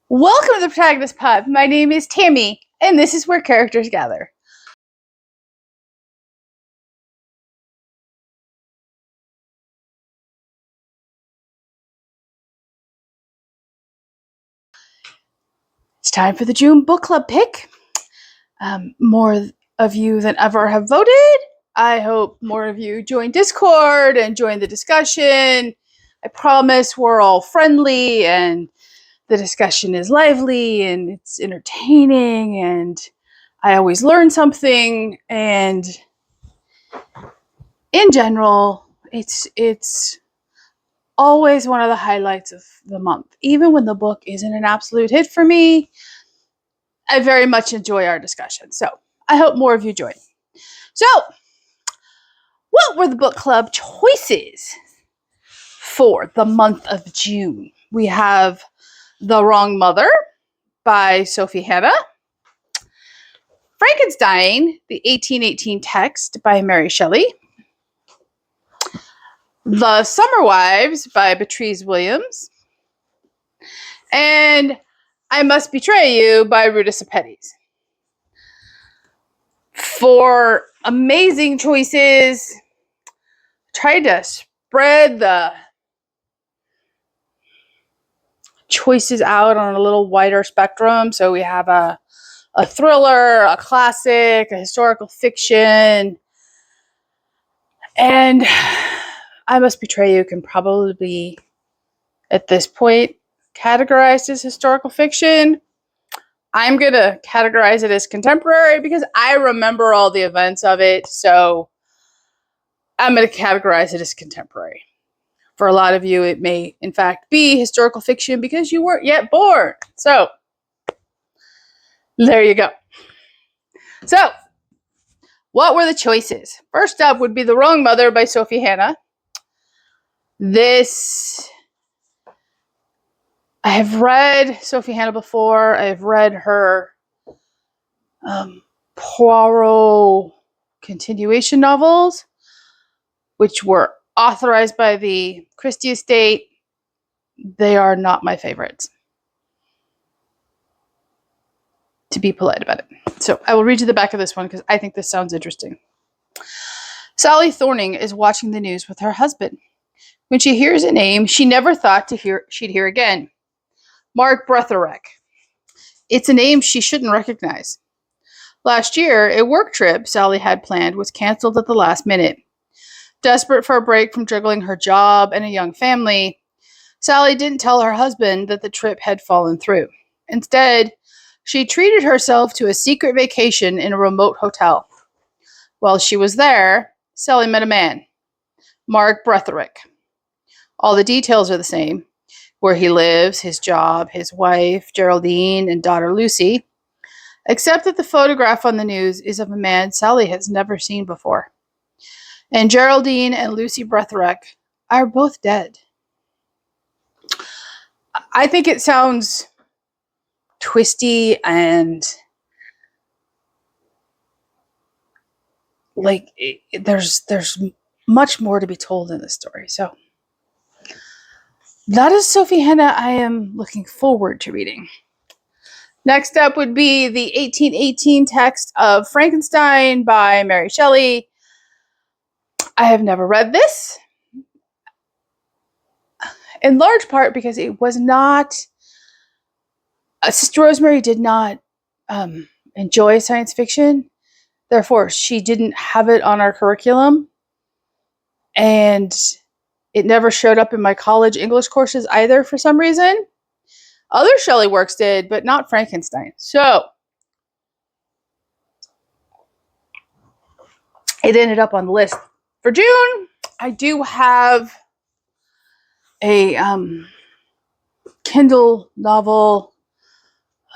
Welcome to the Protagonist Pub. My name is Tammy, and this is where characters gather. It's time for the June book club pick. More of you than ever have voted. I hope more of you join Discord and join the discussion. I promise we're all friendly and the discussion is lively and it's entertaining and I always learn something, and in general, it's always one of the highlights of the month. Even when the book isn't an absolute hit for me, I very much enjoy our discussion. So I hope more of you join. So, what were the book club choices for the month of June? We have The Wrong Mother by Sophie Hannah, Frankenstein, the 1818 text by Mary Shelley, The Summer Wives by Beatriz Williams, and I Must Betray You by Ruta Sepetys. For amazing choices, tried to spread the choices out on a little wider spectrum. So we have a thriller, a classic, a historical fiction, and I Must Betray You can probably be, at this point, categorized as historical fiction. I'm going to categorize it as contemporary because I remember all the events of it, so I'm going to categorize it as contemporary. For a lot of you, it may, in fact, be historical fiction because you weren't yet born. So, there you go. So, what were the choices? First up would be The Wrong Mother by Sophie Hannah. This, I have read Sophie Hannah before. I've read her Poirot continuation novels, which were authorized by the Christie estate. They are not my favorites, to be polite about it. So I will read you the back of this one because I think this sounds interesting. Sally Thorning is watching the news with her husband. When she hears a name she never thought she'd hear again. Mark Bretherick. It's a name she shouldn't recognize. Last year, a work trip Sally had planned was canceled at the last minute. Desperate for a break from juggling her job and a young family, Sally didn't tell her husband that the trip had fallen through. Instead, she treated herself to a secret vacation in a remote hotel. While she was there, Sally met a man, Mark Bretherick. All the details are the same: where he lives, his job, his wife, Geraldine, and daughter Lucy, except that the photograph on the news is of a man Sally has never seen before. And Geraldine and Lucy Bretherick are both dead. I think it sounds twisty and like there's much more to be told in this story. So that is Sophie Hannah I am looking forward to reading. Next up would be the 1818 text of Frankenstein by Mary Shelley. I have never read this, in large part because it was not, Sister Rosemary did not enjoy science fiction. Therefore, she didn't have it on our curriculum. And it never showed up in my college English courses either for some reason. Other Shelley works did, but not Frankenstein. So it ended up on the list. For June, I do have a Kindle novel.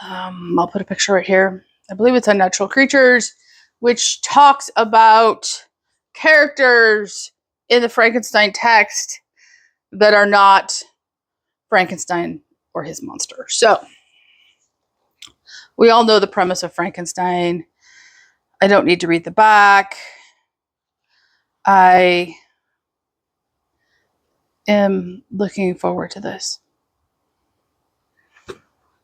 I'll put a picture right here. I believe it's Unnatural Creatures, which talks about characters in the Frankenstein text that are not Frankenstein or his monster. So we all know the premise of Frankenstein. I don't need to read the back. I am looking forward to this.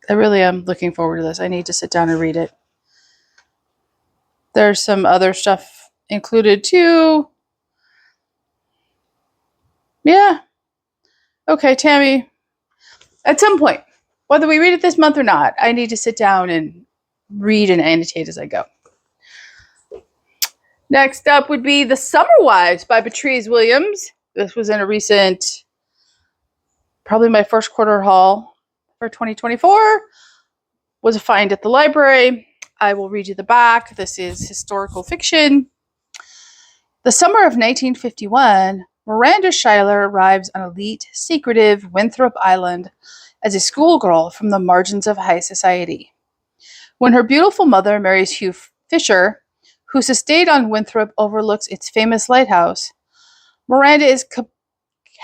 I really am looking forward to this. I need to sit down and read it. There's some other stuff included too. Yeah. Okay, Tammy. At some point, whether we read it this month or not, I need to sit down and read and annotate as I go. Next up would be The Summer Wives by Beatriz Williams. This was in a recent, probably my first quarter haul for 2024. Was a find at the library. I will read you the back. This is historical fiction. The summer of 1951, Miranda Schuyler arrives on elite, secretive Winthrop Island as a schoolgirl from the margins of high society. When her beautiful mother marries Hugh Fisher, whose estate on Winthrop overlooks its famous lighthouse, Miranda is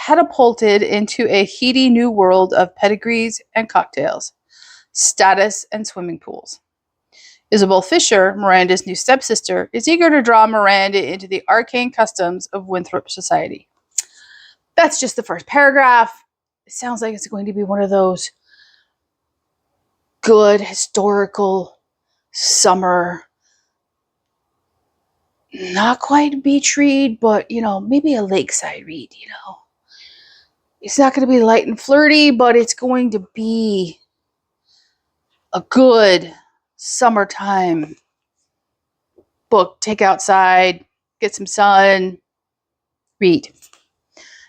catapulted into a heady new world of pedigrees and cocktails, status and swimming pools. Isabel Fisher, Miranda's new stepsister, is eager to draw Miranda into the arcane customs of Winthrop society. That's just the first paragraph. It sounds like it's going to be one of those good historical summer, not quite a beach read, but, maybe a lakeside read, It's not going to be light and flirty, but it's going to be a good summertime book. Take outside, get some sun, read.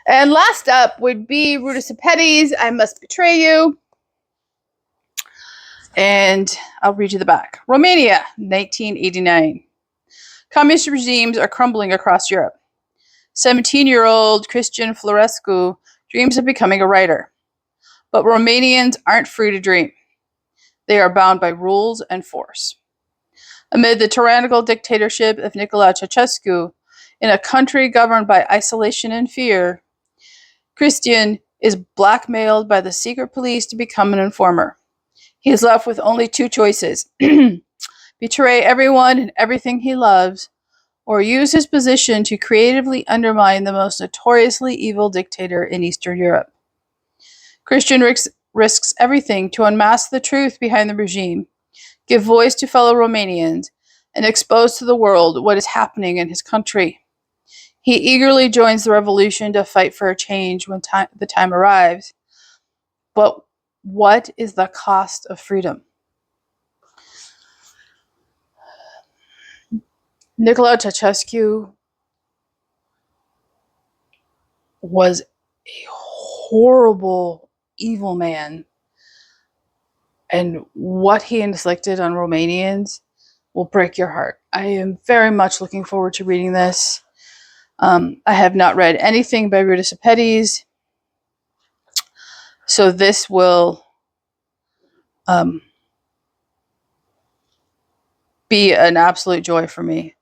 And last up would be Ruta Sepetys, I Must Betray You. And I'll read you the back. Romania, 1989. Communist regimes are crumbling across Europe. 17-year-old Christian Florescu dreams of becoming a writer. But Romanians aren't free to dream. They are bound by rules and force. Amid the tyrannical dictatorship of Nicolae Ceausescu, in a country governed by isolation and fear, Christian is blackmailed by the secret police to become an informer. He is left with only two choices: betray everyone and everything he loves, or use his position to creatively undermine the most notoriously evil dictator in Eastern Europe. Christian risks everything to unmask the truth behind the regime, give voice to fellow Romanians, and expose to the world what is happening in his country. He eagerly joins the revolution to fight for a change when the time arrives. But what is the cost of freedom? Nicolae Ceausescu was a horrible, evil man. And what he inflicted on Romanians will break your heart. I am very much looking forward to reading this. I have not read anything by Ruta Sepetys, so this will be an absolute joy for me.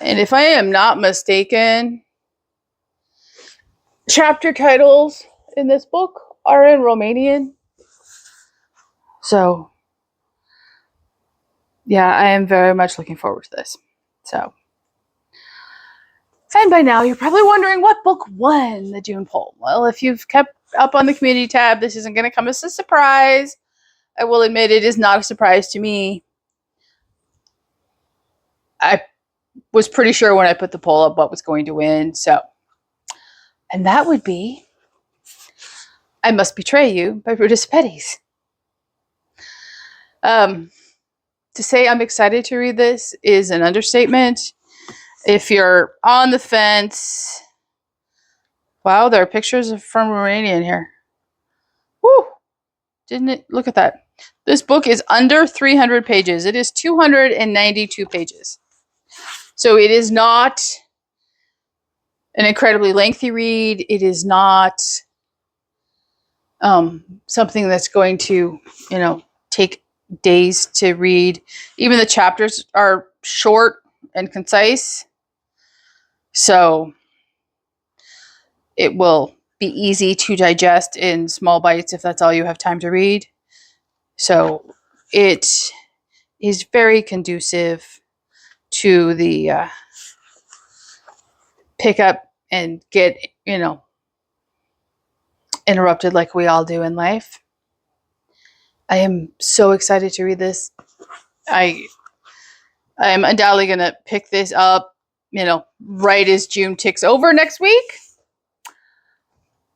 And if I am not mistaken, chapter titles in this book are in Romanian. So, yeah, I am very much looking forward to this. So, and by now, you're probably wondering what book won the June poll. Well, if you've kept up on the community tab, this isn't going to come as a surprise. I will admit it is not a surprise to me. I was pretty sure when I put the poll up what was going to win. So, and that would be I Must Betray You by Ruta Sepetys. To say I'm excited to read this is an understatement. If you're on the fence, wow, there are pictures from Romania in here. Woo! Didn't it? Look at that. This book is under 300 pages. It is 292 pages. So it is not an incredibly lengthy read. It is not something that's going to, take days to read. Even the chapters are short and concise. So it will be easy to digest in small bites if that's all you have time to read. So it is very conducive to the pick up and get, interrupted like we all do in life. I am so excited to read this. I am undoubtedly going to pick this up, right as June ticks over next week.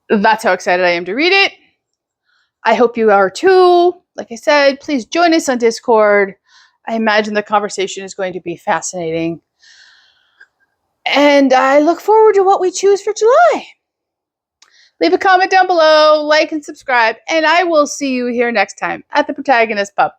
That's how excited I am to read it. I hope you are too. Like I said, please join us on Discord. I imagine the conversation is going to be fascinating. And I look forward to what we choose for July. Leave a comment down below, like and subscribe, and I will see you here next time at the Protagonist Pub.